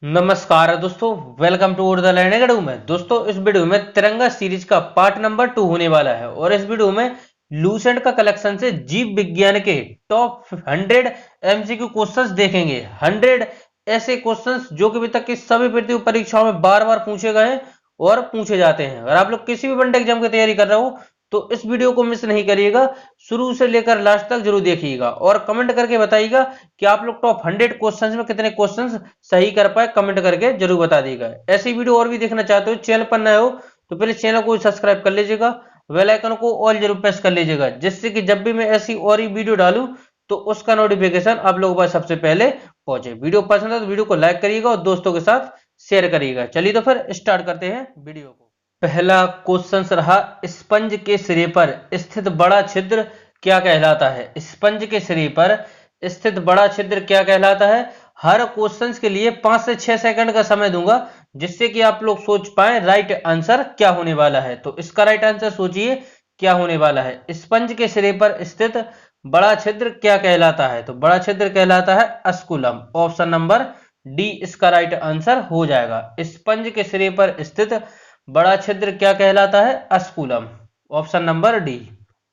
नमस्कार दोस्तों, welcome to the learning academy में। दोस्तों, इस वीडियो में तिरंगा सीरीज का पार्ट नंबर 2 होने वाला है और इस वीडियो में लूसेंट का कलेक्शन से जीव विज्ञान के टॉप 100 एमसीक्यू क्वेश्चंस देखेंगे। 100 ऐसे क्वेश्चंस जो कि अभी तक की सभी प्रतियोगी परीक्षाओं में बार बार पूछे गए हैं और पूछे जाते हैं। अगर आप लोग किसी भी वनडे एग्जाम की तैयारी कर रहे हो तो इस वीडियो को मिस नहीं करिएगा, शुरू से लेकर लास्ट तक जरूर देखिएगा और कमेंट करके बताइएगा कि आप लोग टॉप 100 क्वेश्चंस में कितने क्वेश्चंस सही कर पाए। कमेंट करके जरूर बता दीजिएगा। ऐसी वीडियो और भी देखना चाहते हो, चैनल पर नए हो तो पहले चैनल को सब्सक्राइब कर लीजिएगा, बेल आइकन को ऑल जरूर प्रेस कर लीजिएगा, जिससे कि जब भी मैं ऐसी और ही वीडियो डालूं तो उसका नोटिफिकेशन आप लोगों के पास सबसे पहले पहुंचे। वीडियो पसंद है तो वीडियो को लाइक करिएगा और दोस्तों के साथ शेयर करिएगा। चलिए तो फिर स्टार्ट करते हैं वीडियो को। पहला क्वेश्चन रहा, स्पंज के सिरे पर स्थित बड़ा छिद्र क्या कहलाता है? स्पंज के सिरे पर स्थित बड़ा छिद्र क्या कहलाता है? हर क्वेश्चन के लिए 5 से 6 सेकंड का समय दूंगा, जिससे कि आप लोग सोच पाए राइट आंसर क्या होने वाला है। तो इसका राइट आंसर सोचिए क्या होने वाला है। स्पंज के सिरे पर स्थित बड़ा छिद्र क्या कहलाता है? तो बड़ा छिद्र कहलाता है अस्कुलम। ऑप्शन नंबर डी इसका राइट आंसर हो जाएगा। स्पंज के सिरे पर स्थित बड़ा छिद्र क्या कहलाता है? अस्कुलम। Option number D.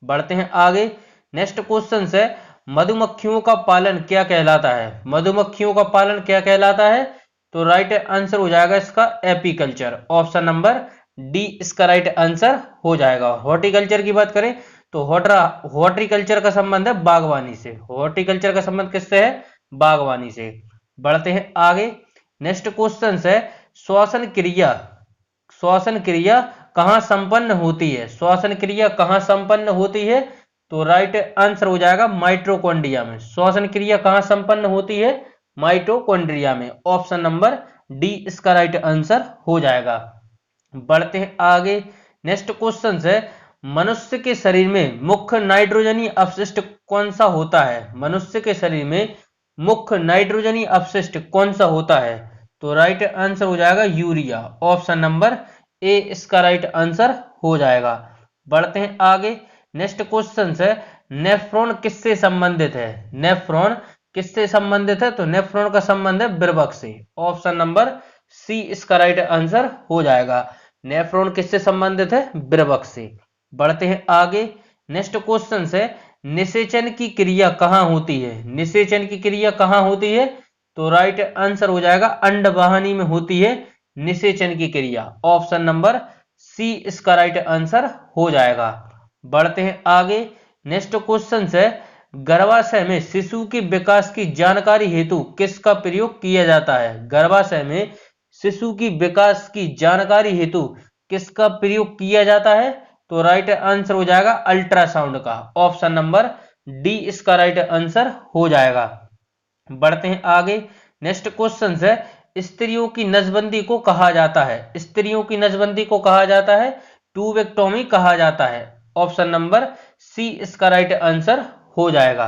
बढ़ते हैं आगे। नेक्स्ट क्वेश्चन है, मधुमक्खियों का पालन क्या कहलाता है? मधुमक्खियों का पालन क्या कहलाता है? तो राइट आंसर हो जाएगा इसका एपीकल्चर। ऑप्शन नंबर डी इसका राइट आंसर हो जाएगा। हॉर्टिकल्चर की बात करें तो हॉर्टिकल्चर का संबंध है बागवानी से। हॉर्टिकल्चर का संबंध किससे है? बागवानी से। बढ़ते हैं आगे। नेक्स्ट क्वेश्चन है, श्वसन क्रिया श्वसन क्रिया कहां संपन्न होती है? श्वसन क्रिया कहां संपन्न होती है? तो राइट आंसर हो जाएगा माइटोकॉन्ड्रिया में। श्वसन क्रिया कहां संपन्न होती है? माइटोकॉन्ड्रिया में। ऑप्शन नंबर डी इसका राइट आंसर हो जाएगा। बढ़ते हैं आगे। नेक्स्ट क्वेश्चन है, मनुष्य के शरीर में मुख्य नाइट्रोजनी अपशिष्ट कौन सा होता है? मनुष्य के शरीर में मुख्य नाइट्रोजनी अपशिष्ट कौन सा होता है? तो राइट आंसर हो जाएगा यूरिया। ऑप्शन नंबर ए इसका राइट आंसर हो जाएगा। बढ़ते हैं आगे। नेक्स्ट क्वेश्चन है, नेफ्रॉन किससे संबंधित है? नेफ्रॉन किससे संबंधित है? तो नेफ्रॉन का संबंध है विर्भक से। ऑप्शन नंबर सी इसका राइट आंसर हो जाएगा। नेफ्रॉन किससे संबंधित है? विर्भक से। बढ़ते हैं आगे। नेक्स्ट क्वेश्चन है, निषेचन की क्रिया कहां होती है? निषेचन की क्रिया कहां होती है? तो राइट आंसर हो जाएगा अंडवाहिनी में होती है निषेचन की क्रिया। ऑप्शन नंबर सी इसका राइट आंसर हो जाएगा। बढ़ते हैं आगे। नेक्स्ट क्वेश्चन है, गर्भाशय में शिशु के विकास की जानकारी हेतु किसका प्रयोग किया जाता है? गर्भाशय में शिशु की विकास की जानकारी हेतु किसका प्रयोग किया जाता है? तो राइट आंसर हो जाएगा अल्ट्रासाउंड का। ऑप्शन नंबर डी इसका राइट आंसर हो जाएगा। बढ़ते हैं आगे। नेक्स्ट क्वेश्चन है, स्त्रियों की नसबंदी को कहा जाता है? स्त्रियों की नसबंदी को कहा जाता है ट्यूबेक्टोमी कहा जाता है। ऑप्शन नंबर सी इसका राइट आंसर हो जाएगा।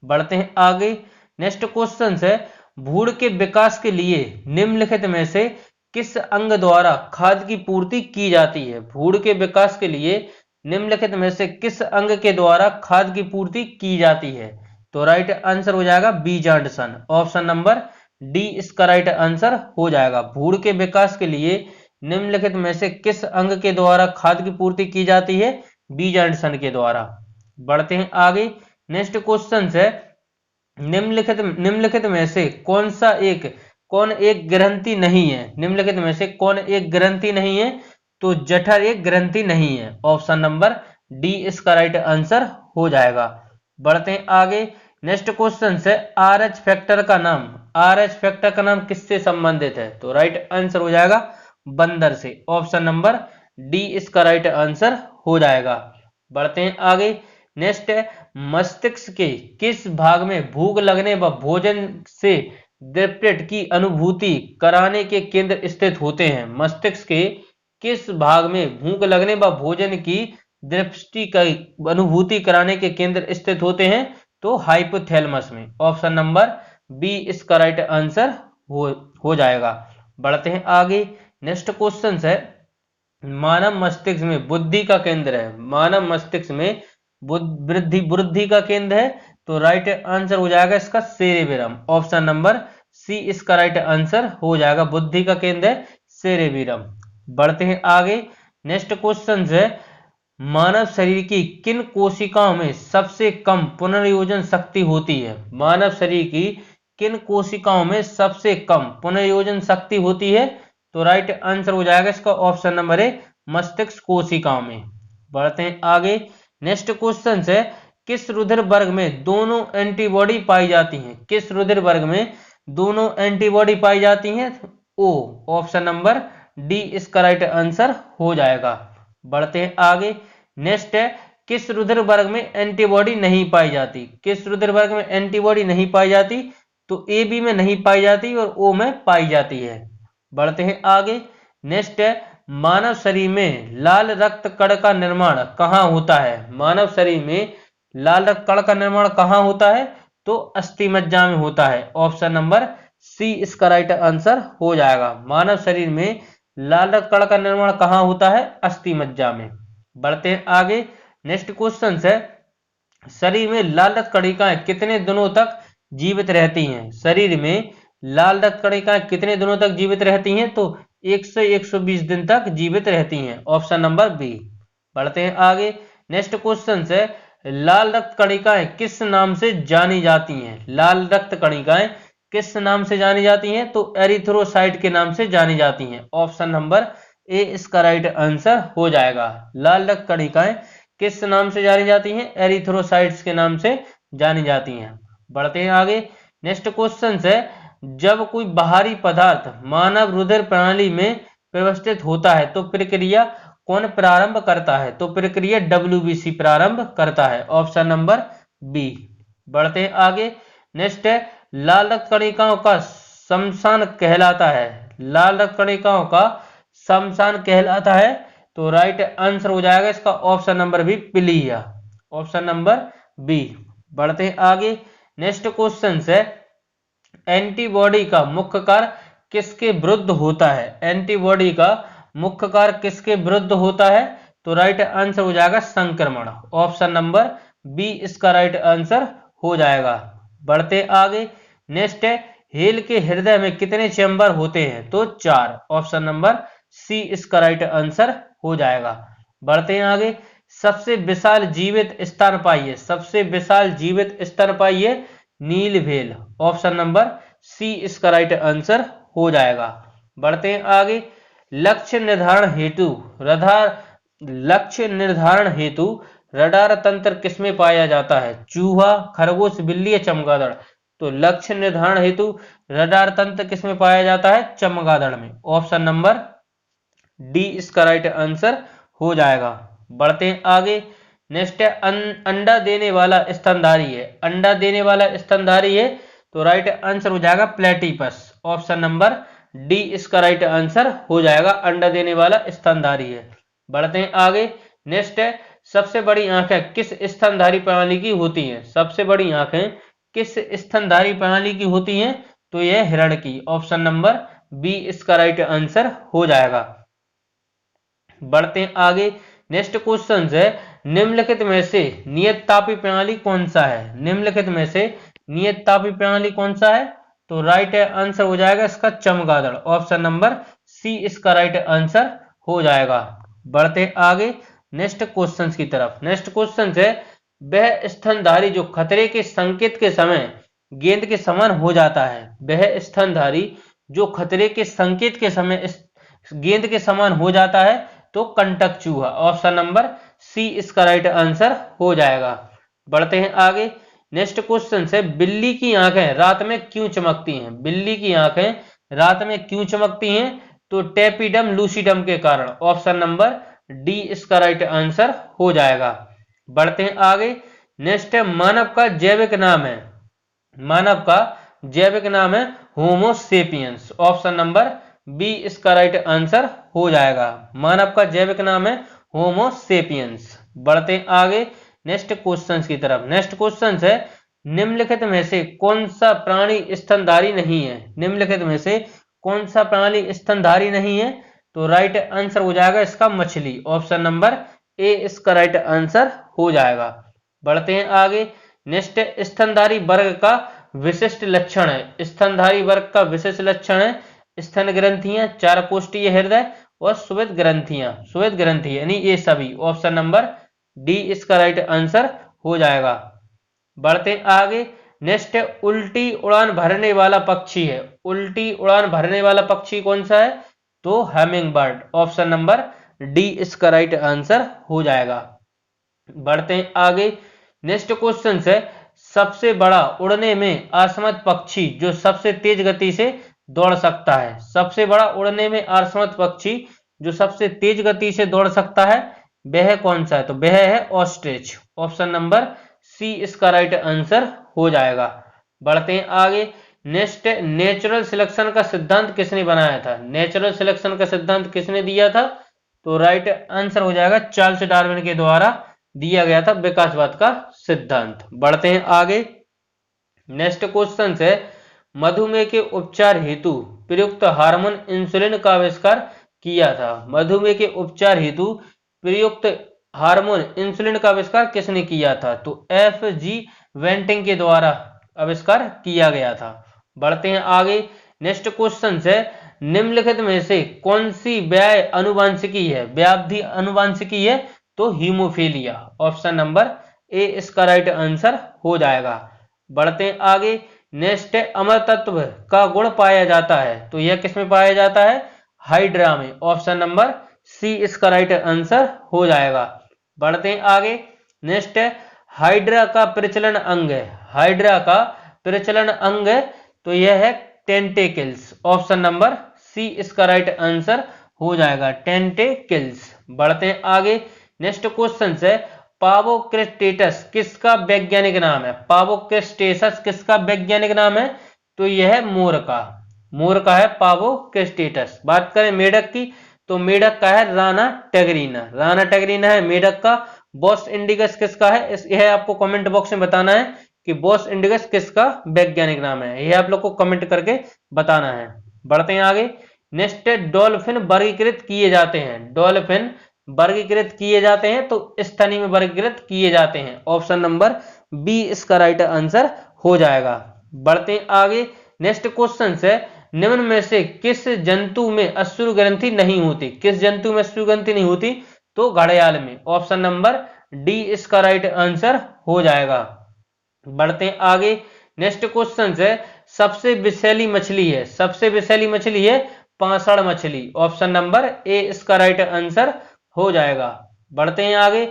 बढ़ते हैं आगे। नेक्स्ट क्वेश्चन है, भ्रूण के विकास के लिए निम्नलिखित में से किस अंग द्वारा खाद्य की पूर्ति की जाती है? भ्रूण के विकास के लिए निम्नलिखित में से किस अंग के द्वारा खाद्य की पूर्ति की जाती है? तो राइट आंसर हो जाएगा बीजांडसन। ऑप्शन नंबर डी इसका राइट आंसर हो जाएगा। भ्रूण के विकास के लिए निम्नलिखित में से किस अंग के द्वारा खाद्य की पूर्ति की जाती है? बीजांडसन के द्वारा। बढ़ते हैं आगे। नेक्स्ट क्वेश्चन है, निम्नलिखित में से कौन एक ग्रंथि नहीं है? निम्नलिखित में से कौन एक ग्रंथि नहीं है? तो जठर एक ग्रंथि नहीं है। ऑप्शन नंबर डी इसका राइट आंसर हो जाएगा। बढ़ते हैं आगे। नेक्स्ट क्वेश्चन है, आर एच फैक्टर का नाम किससे संबंधित है? तो राइट आंसर हो जाएगा बंदर से। ऑप्शन नंबर डी इसका राइट आंसर हो जाएगा। बढ़ते हैं आगे। नेक्स्ट है, मस्तिष्क के किस भाग में भूख लगने व भोजन से तृप्ति की अनुभूति कराने के केंद्र स्थित होते हैं? मस्तिष्क के किस भाग में भूख लगने व भोजन की दृष्टि का अनुभूति कराने के केंद्र स्थित होते हैं? तो हाइपोथैलेमस में। ऑप्शन नंबर बी इसका राइट आंसर हो जाएगा। बढ़ते हैं आगे। नेक्स्ट क्वेश्चन है, मानव मस्तिष्क में बुद्धि का केंद्र है। मानव मस्तिष्क में बुद्धि का केंद्र है। तो राइट आंसर हो जाएगा इसका सेरेबेरम। ऑप्शन नंबर सी इसका राइट आंसर हो जाएगा। बुद्धि का केंद्र है सेरेबेरम। बढ़ते हैं आगे। नेक्स्ट क्वेश्चन है, मानव शरीर की किन कोशिकाओं में सबसे कम पुनर्योजन शक्ति होती है? मानव शरीर की किन कोशिकाओं में सबसे कम पुनर्योजन शक्ति होती है? तो राइट आंसर हो जाएगा इसका ऑप्शन नंबर ए, मस्तिष्क कोशिकाओं में। बढ़ते हैं आगे। नेक्स्ट क्वेश्चन है, किस रुधिर वर्ग में दोनों एंटीबॉडी पाई जाती हैं? किस रुधिर वर्ग में दोनों एंटीबॉडी पाई जाती हैं? ओ, ऑप्शन नंबर डी इसका राइट आंसर हो जाएगा। बढ़ते हैं आगे। नेक्स्ट है, किस रुधिर वर्ग में एंटीबॉडी नहीं पाई जाती? किस रुधिर वर्ग में एंटीबॉडी नहीं पाई जाती? तो ए बी में नहीं पाई जाती और ओ में पाई जाती है। बढ़ते हैं आगे। नेक्स्ट है, मानव शरीर में लाल रक्त कण का निर्माण कहाँ होता है? मानव शरीर में लाल रक्त कण का निर्माण कहाँ होता है? तो अस्थि मज्जा में होता है। ऑप्शन नंबर सी इसका राइट आंसर हो जाएगा। मानव शरीर में लाल रक्त कण का निर्माण कहाँ होता है? अस्थि मज्जा में। बढ़ते हैं आगे। नेक्स्ट क्वेश्चन है, शरीर में लाल रक्त कणिकाएं कितने दिनों तक जीवित रहती हैं? शरीर में लाल रक्त कणिकाएं कितने दिनों तक जीवित रहती हैं? तो 1 से 120 दिन तक जीवित रहती हैं। Option number B. बढ़ते हैं आगे। नेक्स्ट क्वेश्चन है, लाल रक्त कणिकाएं किस नाम से जानी जाती हैं? लाल रक्त कणिकाएं किस नाम से जानी जाती हैं? तो एरिथ्रोसाइट के नाम से जानी जाती हैं। ऑप्शन नंबर ए इसका राइट आंसर हो जाएगा। लाल रक्त कणिकाएं किस नाम से जानी जाती हैं? एरिथ्रोसाइट्स के नाम से जानी जाती हैं। बढ़ते हैं आगे। नेक्स्ट क्वेश्चन है, जब कोई बाहरी पदार्थ मानव रुधिर प्रणाली में व्यवस्थित होता है तो प्रक्रिया कौन प्रारंभ करता है? तो प्रक्रिया डब्ल्यूबीसी प्रारंभ करता है। Option number B. बढ़ते हैं आगे। नेक्स्ट है, लाल रक्त कणिकाओं का शमशान कहलाता है। लाल रक्त कणिकाओं का शमशान कहलाता है। तो राइट आंसर हो जाएगा इसका ऑप्शन नंबर बी, पिलिया। Option number B. बढ़ते हैं आगे। नेक्स्ट क्वेश्चन है, एंटीबॉडी का मुख्य कार्य किसके विरुद्ध होता है? एंटीबॉडी का मुख्य कार्य किसके विरुद्ध होता है? तो राइट आंसर हो जाएगा संक्रमण। ऑप्शन नंबर बी इसका राइट आंसर हो जाएगा। बढ़ते आगे। नेक्स्ट है, हेल के हृदय में कितने चैम्बर होते हैं? तो 4। ऑप्शन नंबर सी इसका राइट आंसर हो जाएगा। बढ़ते हैं आगे। सबसे विशाल जीवित स्तनपायी, सबसे विशाल जीवित स्तनपायी नीलव्हेल। ऑप्शन नंबर सी इसका राइट आंसर हो जाएगा। बढ़ते हैं आगे। लक्ष्य निर्धारण हेतु रडार तंत्र किसमें पाया जाता है? चूहा, खरगोश, बिल्ली या चमगादड़? तो लक्ष्य निर्धारण हेतु रडार तंत्र किसमें पाया जाता है? चमगादड़ में। ऑप्शन नंबर डी इसका राइट आंसर हो जाएगा। बढ़ते हैं आगे। नेक्स्ट है, अंडा देने वाला स्तनधारी है। अंडा देने वाला स्तनधारी है। तो राइट आंसर हो जाएगा प्लेटिपस। ऑप्शन नंबर डी इसका राइट आंसर हो जाएगा। अंडा देने वाला स्तनधारी है। बढ़ते हैं आगे। नेक्स्ट है, सबसे बड़ी आंखें किस स्तनधारी प्रणाली की होती हैं? सबसे बड़ी आंखें किस स्तनधारी प्रणाली की होती हैं? तो यह हिरण की। ऑप्शन नंबर बी इसका राइट आंसर हो जाएगा। बढ़ते हैं आगे। नेक्स्ट क्वेश्चन है, निम्नलिखित में से नियत तापी प्रणाली कौन सा है? निम्नलिखित में से नियत तापी प्रणाली कौन सा है? तो राइट आंसर हो जाएगा इसका चमगादड़। ऑप्शन नंबर सी इसका राइट आंसर हो जाएगा। बढ़ते आगे नेक्स्ट क्वेश्चन की तरफ। नेक्स्ट क्वेश्चन है, वह स्तनधारी जो खतरे के संकेत के समय गेंद के समान हो जाता है। वह स्तनधारी जो खतरे के संकेत के समय गेंद के समान हो जाता है तो कंटक चूहा। ऑप्शन नंबर सी इसका राइट आंसर हो जाएगा। बढ़ते हैं आगे। नेक्स्ट क्वेश्चन है, बिल्ली की आंखें रात में क्यों चमकती हैं? बिल्ली की आंखें रात में क्यों चमकती हैं? तो टेपिडम लूसिडम के कारण। ऑप्शन नंबर डी इसका राइट आंसर हो जाएगा। बढ़ते हैं आगे। नेक्स्ट है, मानव का जैविक नाम है। मानव का जैविक नाम है होमो सेपियंस। ऑप्शन नंबर बी इसका राइट आंसर हो जाएगा। मानव का जैविक नाम है होमो सेपियंस। बढ़ते हैं आगे नेक्स्ट क्वेश्चन की तरफ। नेक्स्ट क्वेश्चन है, निम्नलिखित में से कौन सा प्राणी स्तनधारी नहीं है? निम्नलिखित में से कौन सा प्राणी स्तनधारी नहीं है? तो राइट आंसर हो जाएगा इसका मछली। ऑप्शन नंबर ए इसका राइट आंसर हो जाएगा। बढ़ते हैं आगे। नेक्स्ट स्तनधारी वर्ग का विशिष्ट लक्षण है, स्तनधारी वर्ग का विशिष्ट लक्षण है स्तन ग्रंथियां, 4 कोष्ठीय हृदय और स्वेद ग्रंथियां, स्वेद ग्रंथि यानी ये सभी। ऑप्शन नंबर डी इसका राइट आंसर हो जाएगा। बढ़ते आगे, नेक्स्ट है उल्टी उड़ान भरने वाला पक्षी है। उल्टी उड़ान भरने वाला पक्षी कौन सा है? तो humming bird. Option number D इसका राइट आंसर हो जाएगा। बढ़ते हैं आगे, नेक्स्ट क्वेश्चन है सबसे बड़ा उड़ने में असमर्थ पक्षी जो सबसे तेज गति से दौड़ सकता है। सबसे बड़ा उड़ने में असमर्थ पक्षी जो सबसे तेज गति से दौड़ सकता है वह कौन सा है? तो वह है ऑस्ट्रिच। ऑप्शन नंबर सी इसका राइट आंसर हो जाएगा। बढ़ते हैं आगे, नेक्स्ट नेचुरल सिलेक्शन का सिद्धांत किसने बनाया था? नेचुरल सिलेक्शन का सिद्धांत किसने दिया था? तो राइट आंसर हो जाएगा चार्ल्स डार्विन के द्वारा दिया गया था विकासवाद का सिद्धांत। बढ़ते हैं आगे, नेक्स्ट क्वेश्चन है मधुमेह के उपचार हेतु प्रयुक्त हार्मोन इंसुलिन का आविष्कार किया था। मधुमेह के उपचार हेतु प्रयुक्त हार्मोन इंसुलिन का आविष्कार किसने किया था? तो F.G. वेंटिंग के द्वारा आविष्कार किया गया था। बढ़ते हैं आगे, नेक्स्ट क्वेश्चन है निम्नलिखित में से कौन सी व्याय अनुवांशिकी है? व्याधि अनुवांशिकी है तो हीमोफीलिया। ऑप्शन नंबर ए इसका राइट आंसर हो जाएगा। बढ़ते हैं आगे, नेक्स्ट है अमर तत्व का गुण पाया जाता है तो यह किसमें पाया जाता है? हाइड्रा में। ऑप्शन नंबर सी इसका राइट आंसर हो जाएगा। बढ़ते हैं आगे, नेक्स्ट है हाइड्रा का प्रचलन अंग है। हाइड्रा का प्रचलन अंग है तो यह है टेंटेकल्स। ऑप्शन नंबर सी इसका राइट आंसर हो जाएगा, टेंटेकल्स। बढ़ते हैं आगे, नेक्स्ट क्वेश्चन है पावोक्रेस्टेटस किसका वैज्ञानिक नाम है? पावोक्रेस्टेटस किसका वैज्ञानिक नाम है? तो यह मोर का, मोर का है पावोक्रेस्टेटस। बात करें मेढक की तो मेढक का है राना टेगरीना। राना टेगरीना है मेढक का। बॉस इंडिगस किसका है? यह आपको कमेंट बॉक्स में बताना है कि बॉस इंडिगस किसका वैज्ञानिक नाम है, यह आप लोग को कमेंट करके बताना है। बढ़ते हैं आगे, नेक्स्ट डॉल्फिन वर्गीकृत किए जाते हैं। डॉल्फिन वर्गीकृत किए जाते हैं तो स्तनी में वर्गीकृत किए जाते हैं। ऑप्शन नंबर बी इसका राइट आंसर हो जाएगा। बढ़ते हैं आगे, नेक्स्ट क्वेश्चन है निम्न में से किस जंतु में अश्रु ग्रंथि नहीं होती? किस जंतु में अश्रु ग्रंथि नहीं होती? तो घड़ियाल में। ऑप्शन नंबर डी इसका राइट आंसर हो जाएगा। बढ़ते हैं आगे, नेक्स्ट क्वेश्चन है सबसे विषैली मछली है। सबसे विषैली मछली है पांसड़ मछली। ऑप्शन नंबर ए इसका राइट आंसर हो जाएगा। बढ़ते हैं आगे,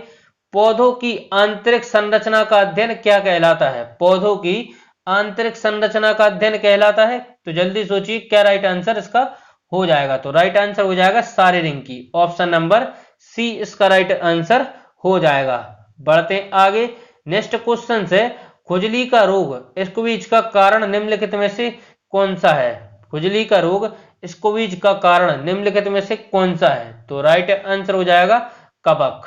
पौधों की आंतरिक संरचना का अध्ययन क्या कहलाता है? पौधों की आंतरिक संरचना का अध्ययन कहलाता है तो जल्दी सोचिए क्या राइट आंसर इसका हो जाएगा? तो राइट आंसर हो जाएगा शारीरिकी। ऑप्शन नंबर सी इसका राइट आंसर हो जाएगा। बढ़ते हैं आगे, नेक्स्ट क्वेश्चन है खुजली का रोग स्क्वीज का कारण निम्नलिखित में से कौन सा है? खुजली का रोग स्क्वीज का कारण निम्नलिखित में से कौन सा है? तो राइट आंसर हो जाएगा कबक।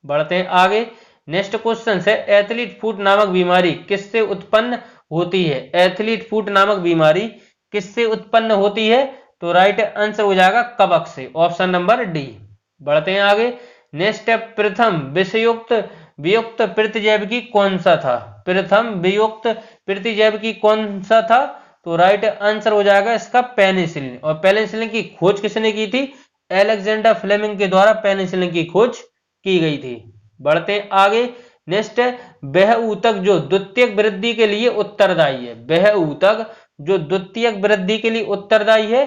बढ़ते हैं आगे, नेक्स्ट क्वेश्चन है एथलीट फुट नामक बीमारी किससे उत्पन्न होती है? एथलीट फुट नामक बीमारी किससे उत्पन्न होती है? तो राइट आंसर हो जाएगा कबक से। Option number D. बढ़ते हैं आगे, नेक्स्ट है प्रथम विषयुक्त वियुक्त प्रतिजैविकी कौन सा था? प्रथम वियुक्त प्रतिजैविकी कौन सा था? तो राइट आंसर हो जाएगा इसका पेनिसिलिन। और पेनिसिलिन की खोज किसने की थी? अलेक्जेंडर फ्लेमिंग के द्वारा पेनिसिलिन की खोज की गई थी। बढ़ते हैं आगे, नेक्स्ट है वह ऊतक जो द्वितीयक वृद्धि के लिए उत्तरदायी है। वह ऊतक जो द्वितीयक वृद्धि के लिए उत्तरदायी है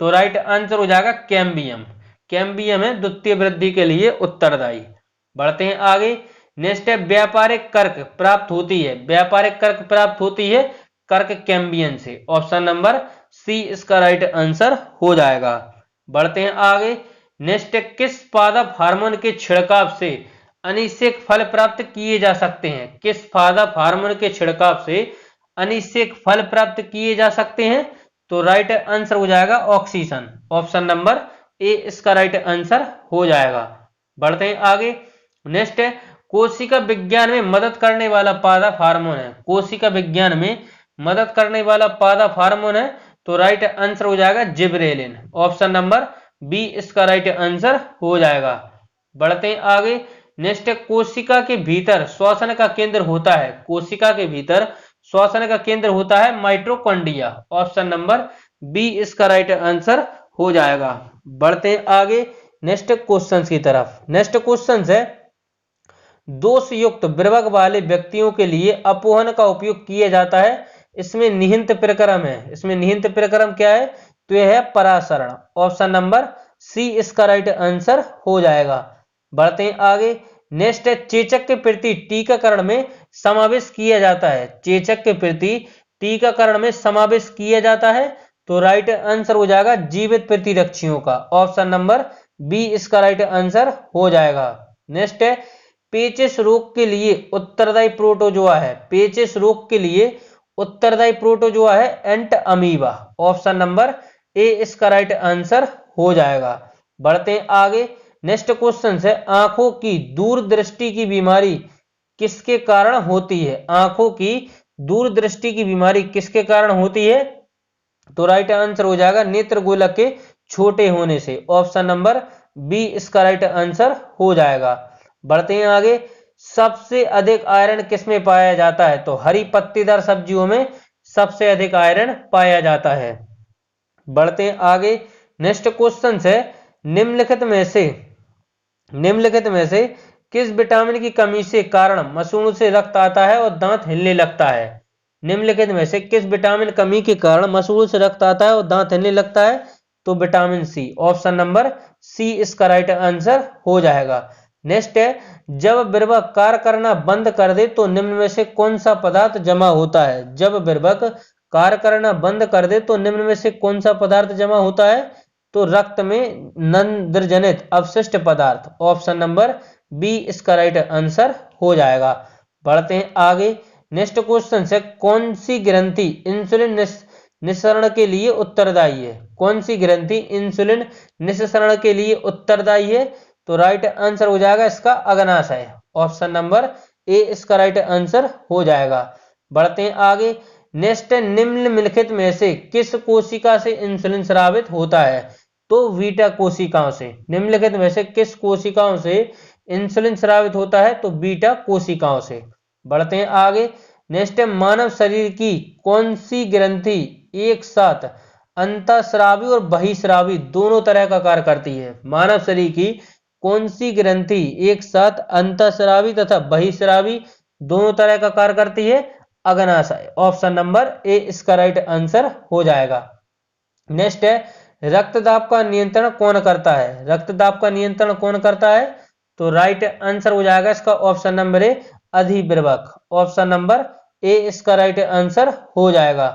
तो राइट आंसर हो जाएगा कैम्बियम। कैम्बियम है द्वितीय वृद्धि के लिए उत्तरदायी। बढ़ते हैं आगे, नेक्स्ट है व्यापारिक कर्क प्राप्त होती है। व्यापारिक कर्क प्राप्त होती है कर्क कैम्बियम से। ऑप्शन नंबर सी इसका राइट आंसर हो जाएगा। बढ़ते हैं आगे, नेक्स्ट किस पादप हार्मोन के छिड़काव से अनिषेक फल प्राप्त किए जा सकते हैं? किस पादप हार्मोन के छिड़काव से अनिषेक फल प्राप्त किए जा सकते हैं? तो राइट आंसर हो जाएगा ऑक्सीजन। ऑप्शन नंबर ए इसका राइट आंसर हो जाएगा। बढ़ते हैं आगे, नेक्स्ट है कोशिका विज्ञान में मदद करने वाला पादप हार्मोन है। कोशिका विज्ञान में मदद करने वाला पादप हार्मोन है तो राइट आंसर हो जाएगा जिबरेलिन। ऑप्शन नंबर बी इसका राइट आंसर हो जाएगा। बढ़ते हैं आगे, नेक्स्ट कोशिका के भीतर श्वसन का केंद्र होता है। कोशिका के भीतर श्वसन का केंद्र होता है माइटोकॉन्ड्रिया। ऑप्शन नंबर बी इसका राइट आंसर हो जाएगा। बढ़ते हैं आगे नेक्स्ट क्वेश्चन की तरफ। नेक्स्ट क्वेश्चन है, दोष युक्त विभव वाले व्यक्तियों के लिए अपोहन का उपयोग किया जाता है। इसमें निहित प्रक्रम है। इसमें निहित प्रक्रम क्या है? तो यह है परासरण। ऑप्शन नंबर सी इसका राइट आंसर हो जाएगा। बढ़ते हैं आगे। नेक्स्ट है, चेचक के प्रति टीकाकरण में समावेश किया जाता है। चेचक के प्रति टीकाकरण में समावेश किया जाता है तो राइट आंसर हो जाएगा जीवित प्रतिरक्षियों का। ऑप्शन नंबर बी इसका राइट आंसर हो जाएगा। नेक्स्ट है, पेचिश रोग के लिए उत्तरदायी प्रोटोजोआ है। पेचिश रोग के लिए उत्तरदायी प्रोटोजोआ है एंट अमीबा। ऑप्शन नंबर ए इसका राइट आंसर हो जाएगा। बढ़ते हैं आगे। नेक्स्ट क्वेश्चन है, आंखों की दूरदृष्टि की बीमारी किसके कारण होती है? आंखों की दूरदृष्टि की बीमारी किसके कारण होती है? तो राइट आंसर हो जाएगा नेत्र गोलक के छोटे होने से। ऑप्शन नंबर बी इसका राइट आंसर हो जाएगा। बढ़ते हैं आगे। सबसे अधिक आयरन किसमें पाया जाता है? तो हरी पत्तीदार सब्जियों में सबसे अधिक आयरन पाया जाता है। बढ़ते हैं आगे। नेक्स्ट क्वेश्चन है, निम्नलिखित में से किस विटामिन की कमी से कारण मसूड़ों से रक्त आता है और दांत हिलने लगता है? निम्नलिखित में से किस विटामिन कमी के कारण मसूड़ों से रक्त आता है और दांत हिलने लगता है? तो vitamin C. Option number C इसका राइट आंसर हो जाएगा। नेक्स्ट है, जब विर्भक कार्य करना बंद कर दे तो निम्न में से कौन सा पदार्थ जमा होता है? जब विर्भक कार्य करना बंद कर दे तो निम्न में से कौन सा पदार्थ जमा होता है? तो रक्त में नंद्रजनित अवशिष्ट पदार्थ। ऑप्शन नंबर बी इसका राइट आंसर हो जाएगा। बढ़ते हैं आगे। नेक्स्ट क्वेश्चन है, कौन सी ग्रंथि इंसुलिन निस्सरण के लिए उत्तरदायी है? कौन सी ग्रंथि इंसुलिन निस्सरण के लिए उत्तरदायी है? तो राइट आंसर हो जाएगा इसका अग्नाशय। ऑप्शन नंबर ए इसका राइट आंसर हो जाएगा। बढ़ते हैं आगे। नेक्स्ट, निम्नलिखित में से किस कोशिका से इंसुलिन स्रावित होता है? तो बीटा कोशिकाओं से। निम्नलिखित में से किस कोशिकाओं से इंसुलिन स्रावित होता है? तो बीटा कोशिकाओं से। बढ़ते हैं आगे। नेक्स्ट, मानव शरीर की कौन सी ग्रंथि एक साथ अंतःस्रावी और बहिःस्रावी दोनों तरह का कार्य करती है? मानव शरीर की कौन सी ग्रंथि एक साथ अंतःस्रावी तथा बहिःस्रावी दोनों तरह का कार्य करती है? अग्नाशय। ऑप्शन नंबर ए इसका राइट आंसर हो जाएगा। नेक्स्ट है, रक्तदाब का नियंत्रण कौन करता है? रक्तदाब का नियंत्रण कौन करता है? तो राइट आंसर हो जाएगा इसका ऑप्शन नंबर ए अधिविर्भक। ऑप्शन नंबर ए इसका राइट आंसर हो जाएगा।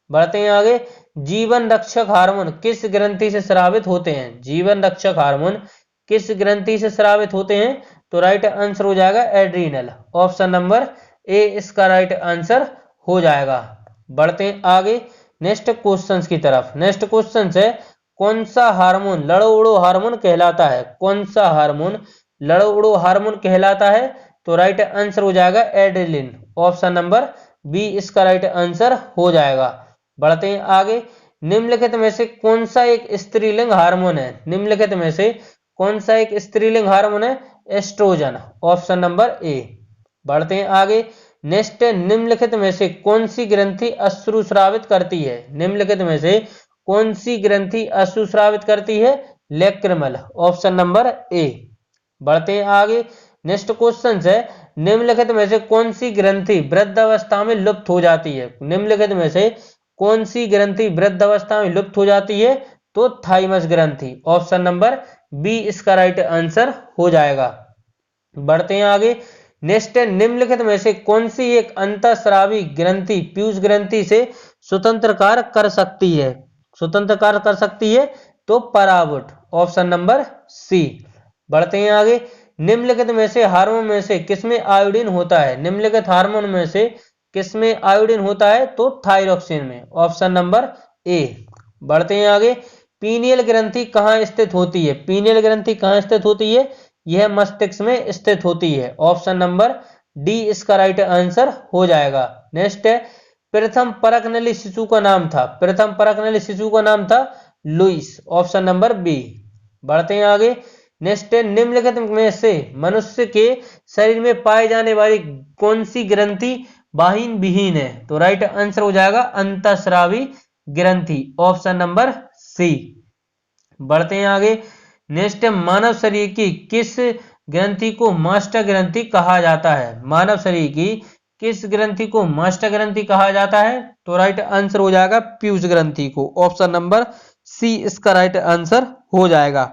बढ़ते हैं आगे। जीवन रक्षक हार्मोन किस ग्रंथि से स्रावित होते हैं? जीवन रक्षक हार्मोन किस ग्रंथि से स्रावित होते हैं? तो राइट आंसर हो जाएगा एड्रीनल। ऑप्शन नंबर ए इसका राइट आंसर हो जाएगा। बढ़ते हैं आगे नेक्स्ट क्वेश्चंस की तरफ। नेक्स्ट क्वेश्चन है, कौन सा हार्मोन लड़ो उड़ो हार्मोन कहलाता है? कौन सा हार्मोन लड़ो उड़ो हार्मोन कहलाता है? तो राइट आंसर हो जाएगा एड्रेनलिन। ऑप्शन नंबर बी इसका राइट आंसर हो जाएगा। बढ़ते हैं आगे। निम्नलिखित में से कौन सा एक स्त्रीलिंग हार्मोन है? निम्नलिखित में से कौन सा एक स्त्रीलिंग हार्मोन है? एस्ट्रोजन। ऑप्शन नंबर ए। बढ़ते हैं आगे। नेक्स्ट, निम्नलिखित में से कौन सी ग्रंथि अश्रु स्रावित करती है? निम्नलिखित में से कौन सी ग्रंथि अश्रु स्रावित करती है? लैक्रिमल। ऑप्शन नंबर ए। बढ़ते हैं आगे। नेक्स्ट क्वेश्चन है, निम्नलिखित में से कौन सी ग्रंथि वृद्धावस्था में लुप्त हो जाती है? निम्नलिखित में से कौन सी ग्रंथि वृद्धावस्था में लुप्त हो जाती है? तो थाइमस ग्रंथि। ऑप्शन नंबर बी इसका राइट आंसर हो जाएगा। बढ़ते हैं आगे। नेक्स्ट, निम्नलिखित में से कौन सी एक अंतःस्रावी ग्रंथि पीयूष ग्रंथि से स्वतंत्र कार्य कर सकती है? स्वतंत्र कार्य कर सकती है? तो परावुट। Option number C. बढ़ते हैं आगे। निम्नलिखित में से हार्मोन में से किसमें आयोडीन होता है? निम्नलिखित हार्मोन में से किसमें आयोडीन होता है? तो थायरॉक्सिन में। ऑप्शन नंबर ए। बढ़ते हैं आगे। पीनियल ग्रंथि कहाँ स्थित होती है? पीनियल ग्रंथि कहाँ स्थित होती है? यह मस्तिष्क में स्थित होती है। ऑप्शन नंबर डी इसका राइट आंसर हो जाएगा। नेक्स्ट है, प्रथम परकनली शिशु का नाम था? प्रथम परकनली शिशु का नाम था लुइस। Option number B. बढ़ते हैं आगे। नेक्स्ट है, निम्नलिखित में से मनुष्य के शरीर में पाई जाने वाली कौन सी ग्रंथि वाहिन विहीन है, तो राइट आंसर हो जाएगा अंतःस्रावी ग्रंथि, ऑप्शन नंबर सी। बढ़ते हैं आगे। नेक्स्ट है, मानव शरीर की किस ग्रंथि को मास्टर ग्रंथि कहा जाता है? मानव शरीर की किस ग्रंथि को मास्टर ग्रंथि कहा जाता है? तो राइट आंसर हो जाएगा पीयूष ग्रंथि को, ऑप्शन नंबर सी इसका राइट आंसर हो जाएगा।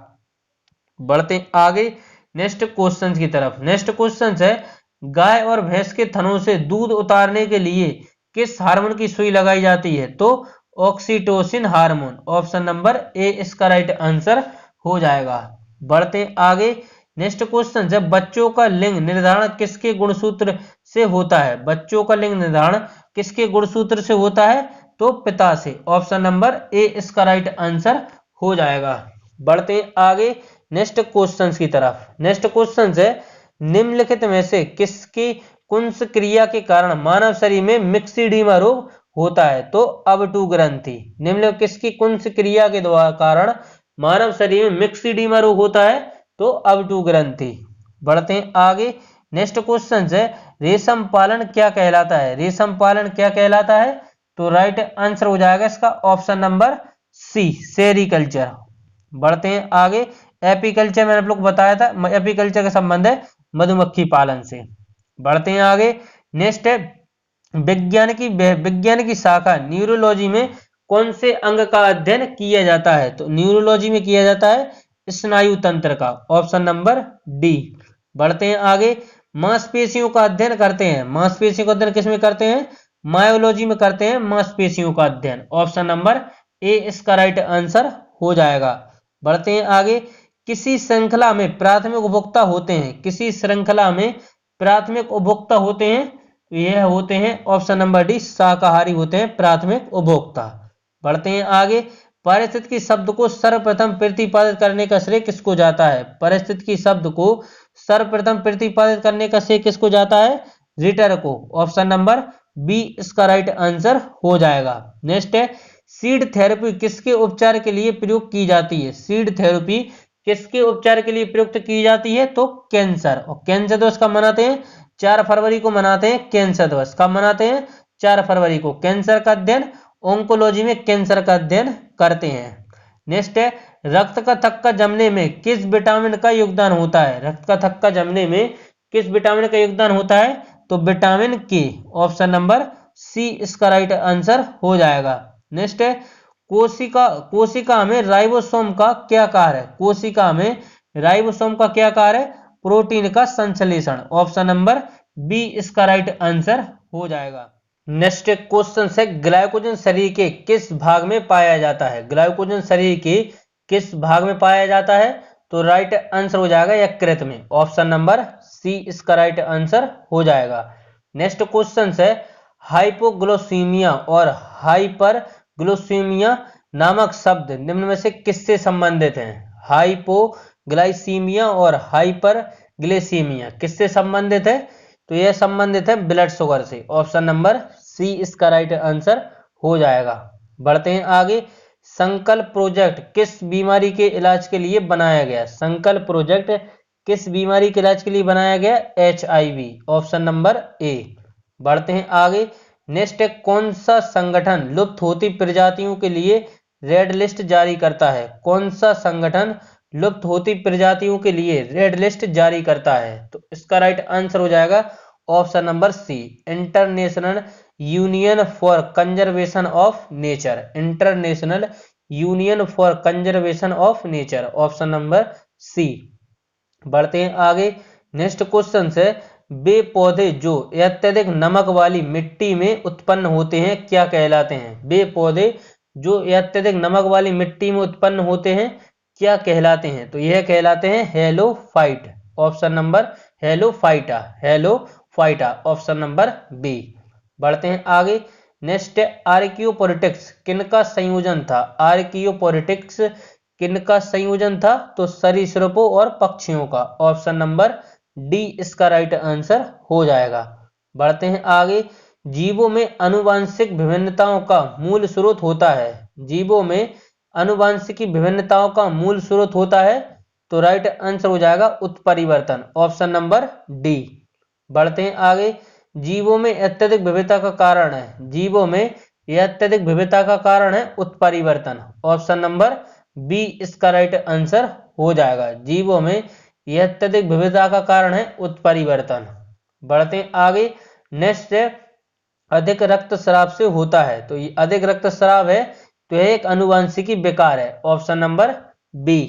बढ़ते हैं आगे नेक्स्ट क्वेश्चन की तरफ। नेक्स्ट क्वेश्चन है, गाय और भैंस के थनों से दूध उतारने के लिए किस हार्मोन की सुई लगाई जाती है? तो oxytocin hormone, option number A इसका राइट आंसर हो जाएगा। बढ़ते हैं आगे। नेक्स्ट क्वेश्चन है, बच्चों का लिंग निर्धारण किसके गुणसूत्र से होता है? बच्चों का लिंग निर्धारण किसके गुणसूत्र से होता है? तो पिता से, ऑप्शन नंबर ए इसका राइट आंसर हो जाएगा। बढ़ते हैं आगे नेक्स्ट क्वेश्चन की तरफ। नेक्स्ट क्वेश्चन है, निम्नलिखित में से किसकी कुंस क्रिया के कारण मानव शरीर में मिक्सिडीमा रोग होता है? तो अवटु ग्रंथि। निम्नलिखित किसकी कुंस क्रिया के कारण मानव शरीर में मिक्सिडीमा रोग होता है? तो अवटु ग्रंथि। बढ़ते हैं आगे। नेक्स्ट क्वेश्चन है, रेशम पालन क्या कहलाता है? रेशम पालन क्या कहलाता है? तो राइट आंसर हो जाएगा इसका ऑप्शन नंबर सी, सेरीकल्चर। बढ़ते हैं आगे। एपीकल्चर मैंने आप लोग को बताया था, एपीकल्चर का संबंध है मधुमक्खी पालन से। बढ़ते हैं आगे। नेक्स्ट है, विज्ञान की शाखा न्यूरोलॉजी में कौन से अंग का अध्ययन किया जाता है? तो न्यूरोलॉजी में किया जाता है स्नायु तंत्र का, ऑप्शन नंबर डी। बढ़ते हैं आगे। मांसपेशियों का अध्ययन करते हैं, मांसपेशियों का अध्ययन किसमें करते हैं? मायोलॉजी में करते हैं मांसपेशियों का अध्ययन, ऑप्शन नंबर ए इसका राइट आंसर हो जाएगा। बढ़ते हैं आगे। किसी श्रृंखला में प्राथमिक उपभोक्ता होते हैं, किसी श्रृंखला में प्राथमिक उपभोक्ता होते हैं, यह होते हैं ऑप्शन नंबर डी, शाकाहारी होते हैं प्राथमिक उपभोक्ता। बढ़ते हैं आगे। पारिस्थितिकी शब्द को सर्वप्रथम प्रतिपादित करने का श्रेय किसको जाता है? पारिस्थितिकी शब्द को सर्वप्रथम प्रतिपादित करने का श्रेय किसको जाता है? रिटर को, ऑप्शन नंबर बी इसका राइट आंसर हो जाएगा। नेक्स्ट है, सीड थेरेपी किसके उपचार के लिए प्रयोग की जाती है? सीड थेरेपी किसके उपचार के लिए प्रयुक्त की जाती है? तो कैंसर। और कैंसर दिवस कब मनाते हैं? 4 फरवरी को मनाते हैं कैंसर दिवस। कब मनाते हैं? 4 फरवरी को। कैंसर का अध्ययन ओंकोलॉजी में कैंसर का अध्ययन करते हैं। नेक्स्ट है, रक्त का थक्का जमने में किस विटामिन का योगदान होता है? रक्त का थक्का जमने में किस विटामिन का योगदान होता है? तो विटामिन के, ऑप्शन नंबर सी इसका राइट आंसर हो जाएगा। नेक्स्ट है, कोशिका में राइबोसोम का क्या कार्य है? कोशिका में राइबोसोम का क्या कार्य है? प्रोटीन का संश्लेषण, ऑप्शन नंबर बी इसका राइट आंसर हो जाएगा। नेक्स्ट क्वेश्चन है, ग्लाइकोजन शरीर के किस भाग में पाया जाता है? ग्लाइकोजन शरीर के किस भाग में पाया जाता है? तो राइट आंसर हो जाएगा यकृत में, ऑप्शन नंबर सी इसका राइट आंसर हो जाएगा। नेक्स्ट क्वेश्चन है, हाइपोग्लाइसीमिया और हाइपरग्लाइसीमिया नामक शब्द निम्न में से किससे संबंधित हैं? हाइपोग्लाइसीमिया और हाइपरग्लाइसीमिया किससे संबंधित है? तो यह संबंधित है ब्लड शुगर से, ऑप्शन नंबर सी इसका राइट आंसर हो जाएगा। बढ़ते हैं आगे। संकल्प प्रोजेक्ट किस बीमारी के इलाज के लिए बनाया गया? संकल्प प्रोजेक्ट किस बीमारी के इलाज के लिए बनाया गया? HIV, ऑप्शन नंबर ए। बढ़ते हैं आगे। नेक्स्ट है, कौन सा संगठन लुप्त होती प्रजातियों के लिए रेड लिस्ट जारी करता है? कौन सा संगठन लुप्त होती प्रजातियों के लिए रेड लिस्ट जारी करता है? तो इसका राइट आंसर हो जाएगा option number C, international union for conservation of nature. International union for conservation of nature, option number C. बढ़ते हैं आगे। नेक्स्ट क्वेश्चन है, वे पौधे जो अत्यधिक नमक वाली मिट्टी में उत्पन्न होते हैं क्या कहलाते हैं? वे पौधे जो अत्यधिक नमक वाली मिट्टी में उत्पन्न होते हैं क्या कहलाते हैं? तो यह कहलाते हैं halophyte, option number halophyta, halophyta, option number B. बढ़ते हैं आगे। नेक्स्ट है, आर्कियोपोरिटिक्स किनका संयोजन था? आर्कियोपोरिटिक्स किनका संयोजन था? तो सरीसृपों और पक्षियों का, ऑप्शन नंबर डी इसका राइट आंसर हो जाएगा। बढ़ते हैं आगे। जीवों में आनुवांशिक विभिन्नताओं का मूल स्रोत होता है? जीवों में आनुवांशिकी विभिन्नताओं का मूल स्रोत होता है? तो राइट आंसर हो जाएगा उत्परिवर्तन, ऑप्शन नंबर डी। बढ़ते हैं आगे। जीवों में अत्यधिक विविधता का कारण है, जीवों में यह अत्यधिक विविधता का कारण है उत्परिवर्तन। ऑप्शन नंबर बी इसका राइट आंसर हो जाएगा। जीवों में यह अत्यधिक विविधता का कारण है उत्परिवर्तन। बढ़ते हैं आगे। नेक्स्ट है अधिक रक्तस्राव से होता है। तो ये अधिक रक्तस्राव है तो यह एक अनुवांशिकी विकार है। Option number B.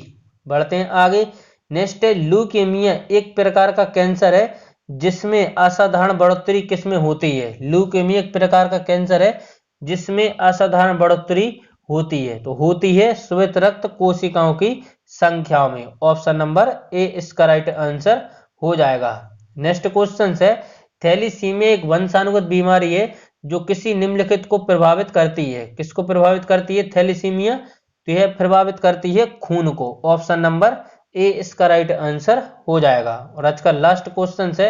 बढ़ते हैं आगे। नेक्स्ट है ल्यूकेमिया एक प्रकार का कैंसर है जिसमें असाधारण बढ़ोतरी किसमें होती है। ल्यूकेमिया एक प्रकार का कैंसर है जिसमें असाधारण बढ़ोतरी होती है। तो होती है श्वेत रक्त कोशिकाओं की संख्या में। ऑप्शन नंबर ए इसका राइट आंसर हो जाएगा। नेक्स्ट क्वेश्चन है थैलीसीमिया एक वंशानुगत बीमारी है जो किसी निम्नलिखित को प्रभावित करती है। किसको प्रभावित करती है थैलीसीमिया? तो यह प्रभावित करती है खून को। ऑप्शन नंबर ए इसका राइट आंसर हो जाएगा। और आज का लास्ट क्वेश्चन है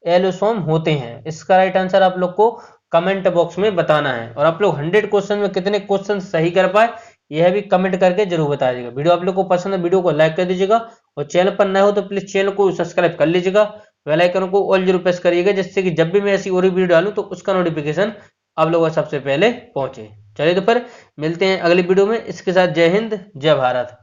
एलोसोम होते हैं। इसका राइट आंसर आप लोग को कमेंट बॉक्स में बताना है। और आप लोग 100 क्वेश्चन में कितने क्वेश्चन सही कर पाए यह भी कमेंट करके जरूर बताइएगा। वीडियो आप लोग को पसंद है वीडियो को लाइक कर दीजिएगा और चैनल पर नए हो तो प्लीज चैनल को सब्सक्राइब कर लीजिएगा। बेल आइकन को ऑल जरूर प्रेस करिएगा जिससे कि जब भी मैं ऐसी और वीडियो डालूं तो उसका नोटिफिकेशन आप लोगों को सबसे पहले पहुंचे। चलिए तो फिर मिलते हैं अगली वीडियो में। इसके साथ जय हिंद जय भारत।